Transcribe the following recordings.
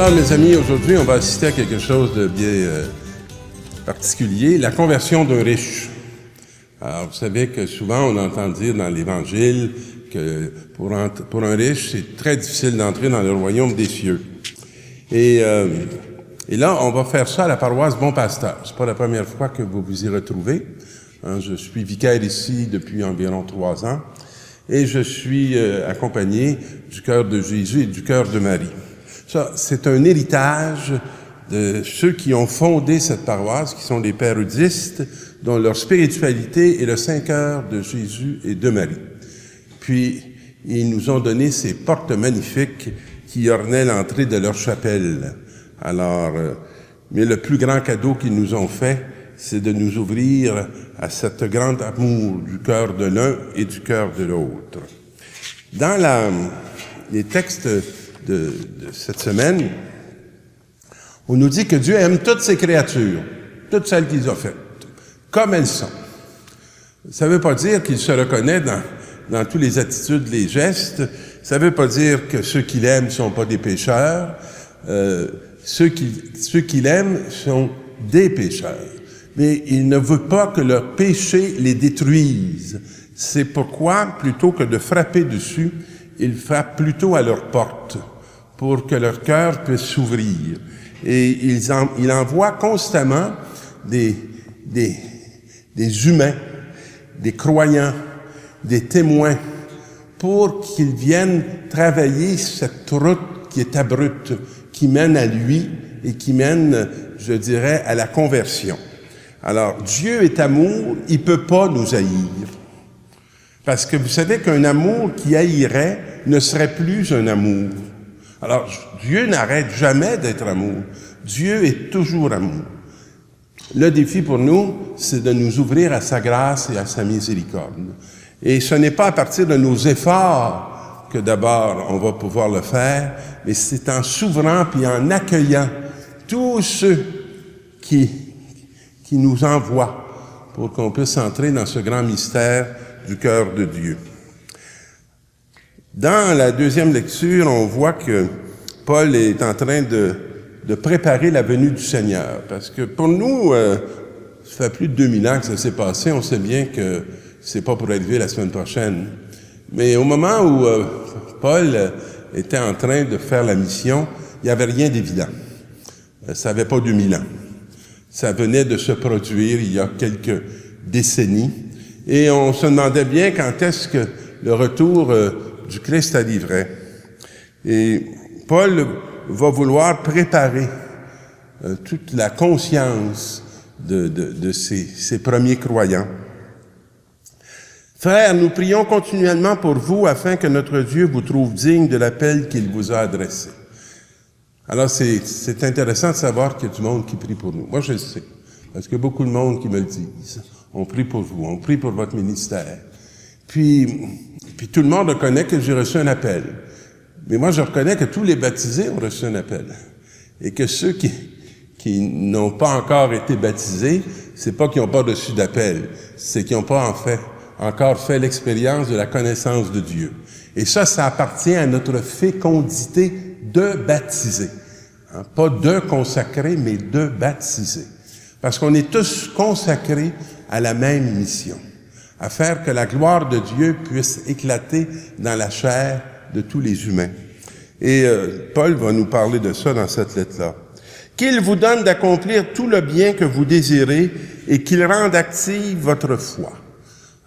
Alors, mes amis, aujourd'hui, on va assister à quelque chose de bien particulier, la conversion d'un riche. Alors, vous savez que souvent, on entend dire dans l'Évangile que pour un riche, c'est très difficile d'entrer dans le royaume des cieux. Et là, on va faire ça à la paroisse Bon Pasteur. C'est pas la première fois que vous vous y retrouvez. Je suis vicaire ici depuis environ 3 ans et je suis accompagné du cœur de Jésus et du cœur de Marie. Ça, c'est un héritage de ceux qui ont fondé cette paroisse, qui sont les pères eudistes, dont leur spiritualité est le Saint-Cœur de Jésus et de Marie. Puis, ils nous ont donné ces portes magnifiques qui ornaient l'entrée de leur chapelle. Alors, mais le plus grand cadeau qu'ils nous ont fait, c'est de nous ouvrir à cet grand amour du cœur de l'un et du cœur de l'autre. Dans les textes de cette semaine, on nous dit que Dieu aime toutes ses créatures, toutes celles qu'il a faites, comme elles sont. Ça ne veut pas dire qu'il se reconnaît dans toutes les attitudes, les gestes. Ça ne veut pas dire que ceux qu'il aime ne sont pas des pécheurs. Ceux qu'il aime sont des pécheurs. Mais il ne veut pas que leur péché les détruise. C'est pourquoi, plutôt que de frapper dessus, il frappe plutôt à leur porte pour que leur cœur puisse s'ouvrir. Et il envoie constamment des humains, des croyants, des témoins, pour qu'ils viennent travailler cette route qui est abrupte, qui mène à lui et qui mène, je dirais, à la conversion. Alors, Dieu est amour, il ne peut pas nous haïr. Parce que vous savez qu'un amour qui haïrait ne serait plus un amour. Alors, Dieu n'arrête jamais d'être amour. Dieu est toujours amour. Le défi pour nous, c'est de nous ouvrir à sa grâce et à sa miséricorde. Et ce n'est pas à partir de nos efforts que d'abord on va pouvoir le faire, mais c'est en s'ouvrant puis en accueillant tous ceux qui nous envoient pour qu'on puisse entrer dans ce grand mystère du cœur de Dieu. Dans la deuxième lecture, on voit que Paul est en train de préparer la venue du Seigneur. Parce que pour nous, ça fait plus de 2000 ans que ça s'est passé, on sait bien que c'est pas pour arriver la semaine prochaine. Mais au moment où Paul était en train de faire la mission, il n'y avait rien d'évident. Ça n'avait pas 2000 ans. Ça venait de se produire il y a quelques décennies. Et on se demandait bien quand est-ce que le retour du Christ arriverait. Et Paul va vouloir préparer toute la conscience de ces premiers croyants. Frères, nous prions continuellement pour vous afin que notre Dieu vous trouve digne de l'appel qu'il vous a adressé. Alors, c'est intéressant de savoir qu'il y a du monde qui prie pour nous. Moi, je le sais, parce qu'il y a beaucoup de monde qui me le disent. On prie pour vous, on prie pour votre ministère. Puis tout le monde reconnaît que j'ai reçu un appel. Mais moi, je reconnais que tous les baptisés ont reçu un appel. Et que ceux qui n'ont pas encore été baptisés, c'est pas qu'ils n'ont pas reçu d'appel, c'est qu'ils n'ont pas encore fait l'expérience de la connaissance de Dieu. Et ça appartient à notre fécondité de baptiser. Pas de consacrer, mais de baptiser. Parce qu'on est tous consacrés à la même mission, à faire que la gloire de Dieu puisse éclater dans la chair de tous les humains. Et Paul va nous parler de ça dans cette lettre-là. Qu'il vous donne d'accomplir tout le bien que vous désirez et qu'il rende active votre foi.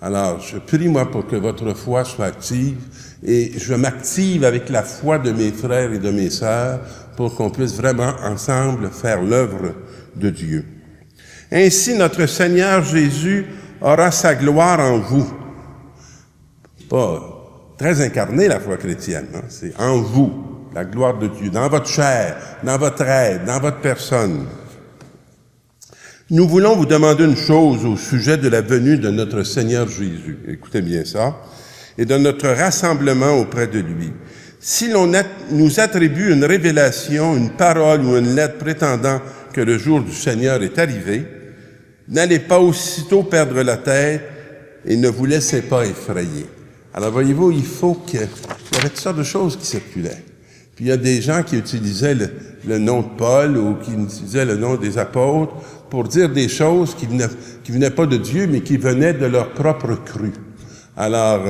Alors, je prie, moi, pour que votre foi soit active et je m'active avec la foi de mes frères et de mes sœurs pour qu'on puisse vraiment ensemble faire l'œuvre de Dieu. Ainsi, notre Seigneur Jésus aura sa gloire en vous. Pas très incarné, la foi chrétienne, hein? C'est en vous, la gloire de Dieu, dans votre chair, dans votre être, dans votre personne. Nous voulons vous demander une chose au sujet de la venue de notre Seigneur Jésus. Écoutez bien ça. Et de notre rassemblement auprès de lui. Si l'on nous attribue une révélation, une parole ou une lettre prétendant que le jour du Seigneur est arrivé, n'allez pas aussitôt perdre la tête et ne vous laissez pas effrayer. Alors voyez-vous, il y avait toutes sortes de choses qui circulaient. Puis il y a des gens qui utilisaient le nom de Paul ou qui utilisaient le nom des apôtres pour dire des choses qui venaient pas de Dieu, mais qui venaient de leur propre cru. Alors,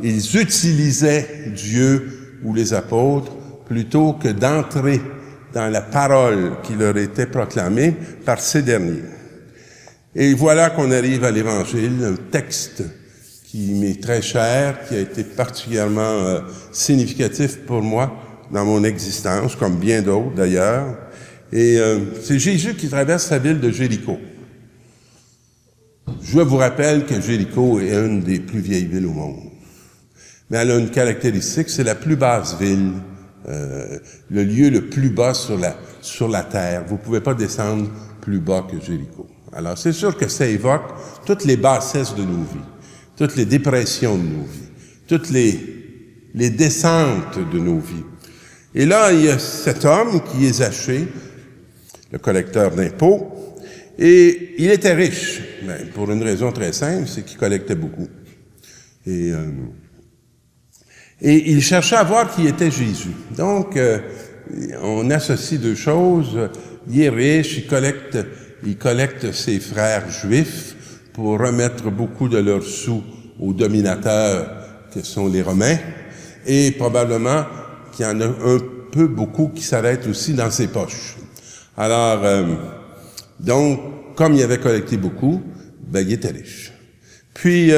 ils utilisaient Dieu ou les apôtres plutôt que d'entrer dans la parole qui leur était proclamée par ces derniers. Et voilà qu'on arrive à l'Évangile, un texte qui m'est très cher, qui a été particulièrement significatif pour moi dans mon existence, comme bien d'autres d'ailleurs. Et c'est Jésus qui traverse la ville de Jéricho. Je vous rappelle que Jéricho est une des plus vieilles villes au monde. Mais elle a une caractéristique, c'est la plus basse ville, le lieu le plus bas sur la terre. Vous pouvez pas descendre plus bas que Jéricho. Alors, c'est sûr que ça évoque toutes les bassesses de nos vies, toutes les dépressions de nos vies, toutes les descentes de nos vies. Et là, il y a cet homme qui est Zachée, le collecteur d'impôts, et il était riche. Ben, pour une raison très simple, c'est qu'il collectait beaucoup. Et il cherchait à voir qui était Jésus. Donc, on associe deux choses. Il est riche, il collecte ses frères juifs pour remettre beaucoup de leurs sous aux dominateurs que sont les Romains, et probablement qu'il y en a un peu beaucoup qui s'arrêtent aussi dans ses poches. Alors, donc, comme il avait collecté beaucoup, ben, il était riche. Puis,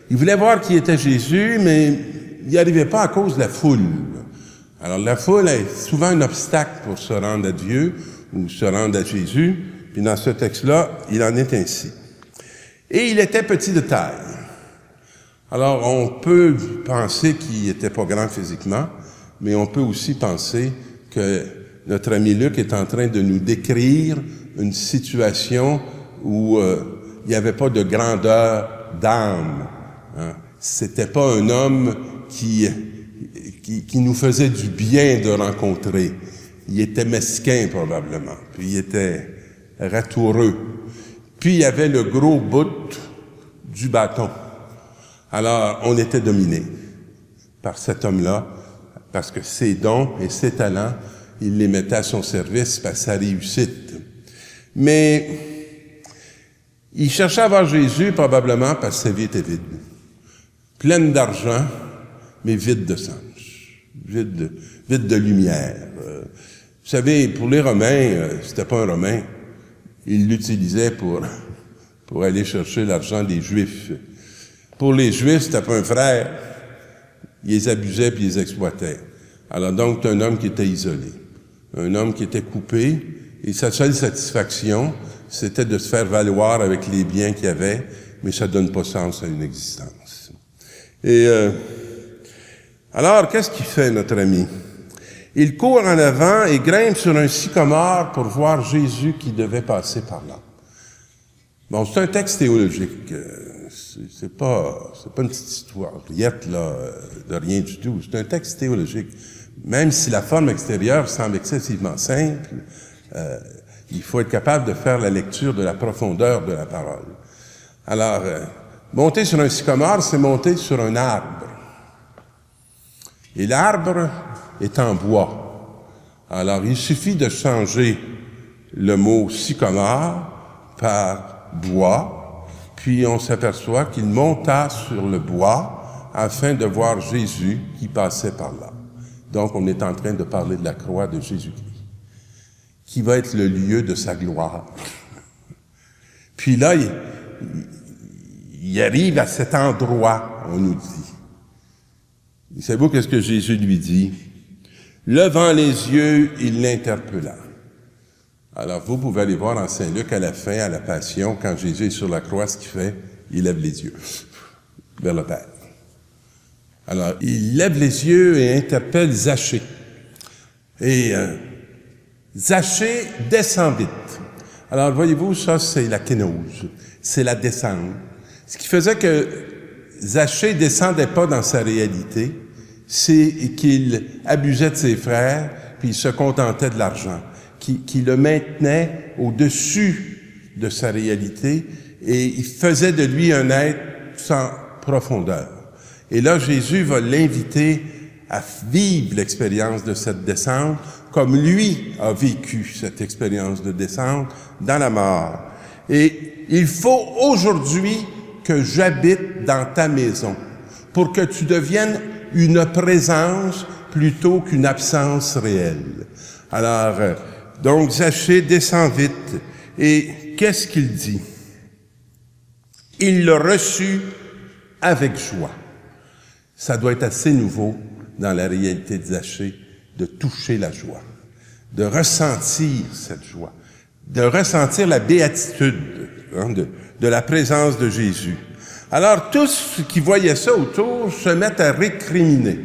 il voulait voir qui était Jésus, mais il n'y arrivait pas à cause de la foule. Alors, la foule est souvent un obstacle pour se rendre à Dieu ou se rendre à Jésus. Puis dans ce texte-là, il en est ainsi. Et il était petit de taille. Alors, on peut penser qu'il était pas grand physiquement, mais on peut aussi penser que notre ami Luc est en train de nous décrire une situation où il n'y avait pas de grandeur d'âme. Hein. C'était pas un homme qui nous faisait du bien de rencontrer. Il était mesquin, probablement. Puis il était ratoureux. Puis il y avait le gros bout du bâton. Alors, on était dominé par cet homme-là, parce que ses dons et ses talents, il les mettait à son service par sa réussite. Mais il cherchait à voir Jésus, probablement parce que sa vie était vide. Pleine d'argent, mais vide de sens. Vide de lumière. Vous savez, pour les Romains, c'était pas un Romain. Ils l'utilisaient pour aller chercher l'argent des Juifs. Pour les Juifs, c'était pas un frère. Ils les abusaient puis ils les exploitaient. Alors donc, c'est un homme qui était isolé. Un homme qui était coupé. Et sa seule satisfaction, c'était de se faire valoir avec les biens qu'il avait, mais ça donne pas sens à une existence. Et alors, qu'est-ce qu'il fait, notre ami? Il court en avant et grimpe sur un sycomore pour voir Jésus qui devait passer par là. Bon, c'est un texte théologique. C'est pas une petite histoire riette, là, de rien du tout. C'est un texte théologique. Même si la forme extérieure semble excessivement simple, il faut être capable de faire la lecture de la profondeur de la parole. Alors, monter sur un sycomore, c'est monter sur un arbre. Et l'arbre est en bois. Alors, il suffit de changer le mot sycomore par bois, puis on s'aperçoit qu'il monta sur le bois afin de voir Jésus qui passait par là. Donc, on est en train de parler de la croix de Jésus-Christ, qui va être le lieu de sa gloire. Puis là, il arrive à cet endroit, on nous dit. Savez-vous qu'est-ce que Jésus lui dit? Levant les yeux, il l'interpella. Alors, vous pouvez aller voir en Saint-Luc à la fin, à la Passion, quand Jésus est sur la croix, ce qu'il fait, il lève les yeux vers le Père. Alors, il lève les yeux et interpelle Zachée. Et Zachée descend vite. Alors, voyez-vous, ça, c'est la kénose. C'est la descente. Ce qui faisait que Zachée descendait pas dans sa réalité, c'est qu'il abusait de ses frères, puis il se contentait de l'argent, qui le maintenait au-dessus de sa réalité, et il faisait de lui un être sans profondeur. Et là, Jésus va l'inviter à vivre l'expérience de cette descente comme lui a vécu cette expérience de descente dans la mort. Et il faut aujourd'hui que j'habite dans ta maison pour que tu deviennes une présence plutôt qu'une absence réelle. Alors, donc Zachée descend vite et qu'est-ce qu'il dit? Il le reçut avec joie. Ça doit être assez nouveau dans la réalité de Zachée de toucher la joie, de ressentir cette joie, de ressentir la béatitude de la présence de Jésus. Alors tous qui voyaient ça autour se mettent à récriminer.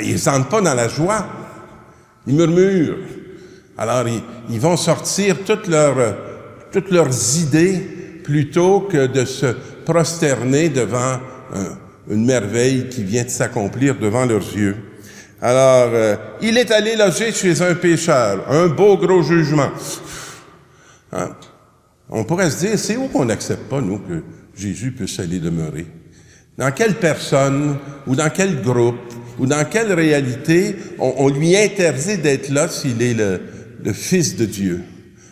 Ils ne sentent pas dans la joie, ils murmurent. Alors ils vont sortir toutes leurs idées plutôt que de se prosterner devant une merveille qui vient de s'accomplir devant leurs yeux. Alors, il est allé loger chez un pécheur, un beau gros jugement. Hein? On pourrait se dire, c'est où qu'on n'accepte pas, nous, que Jésus puisse aller demeurer? Dans quelle personne, ou dans quel groupe, ou dans quelle réalité on lui interdit d'être là s'il est le Fils de Dieu?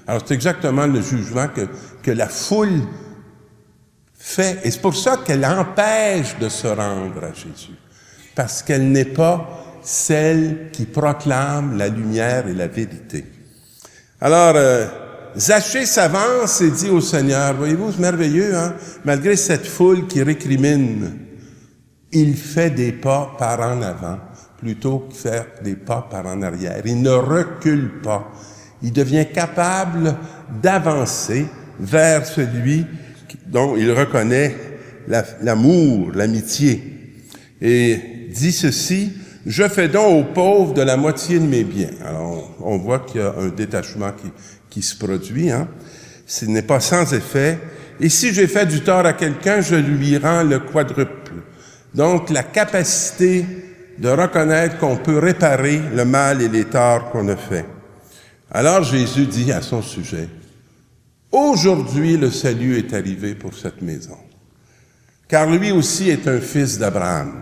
Alors, c'est exactement le jugement que la foule fait. Et c'est pour ça qu'elle empêche de se rendre à Jésus. Parce qu'elle n'est pas celle qui proclame la lumière et la vérité. Alors, Zachée s'avance et dit au Seigneur, voyez-vous, c'est merveilleux, hein? Malgré cette foule qui récrimine, il fait des pas par en avant plutôt que faire des pas par en arrière. Il ne recule pas. Il devient capable d'avancer vers celui dont il reconnaît l'amour, l'amitié. Et dit ceci, « Je fais don aux pauvres de la moitié de mes biens. » Alors, on voit qu'il y a un détachement qui se produit. Hein? Ce n'est pas sans effet. « Et si j'ai fait du tort à quelqu'un, je lui rends le quadruple. » Donc, la capacité de reconnaître qu'on peut réparer le mal et les torts qu'on a fait. Alors, Jésus dit à son sujet, « Aujourd'hui, le salut est arrivé pour cette maison, car lui aussi est un fils d'Abraham. »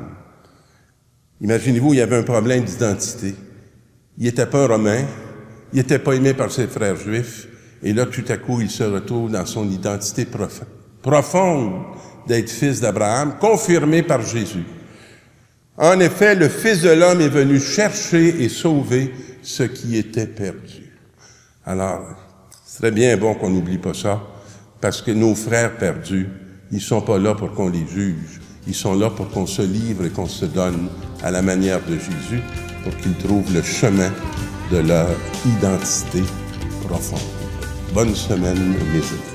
Imaginez-vous, il y avait un problème d'identité. Il n'était pas un Romain, il n'était pas aimé par ses frères juifs, et là, tout à coup, il se retrouve dans son identité profonde d'être fils d'Abraham, confirmé par Jésus. En effet, le Fils de l'homme est venu chercher et sauver ce qui était perdu. Alors, ce serait bien bon qu'on n'oublie pas ça, parce que nos frères perdus, ils sont pas là pour qu'on les juge. Ils sont là pour qu'on se livre et qu'on se donne à la manière de Jésus, pour qu'ils trouvent le chemin de leur identité profonde. Bonne semaine, mes amis.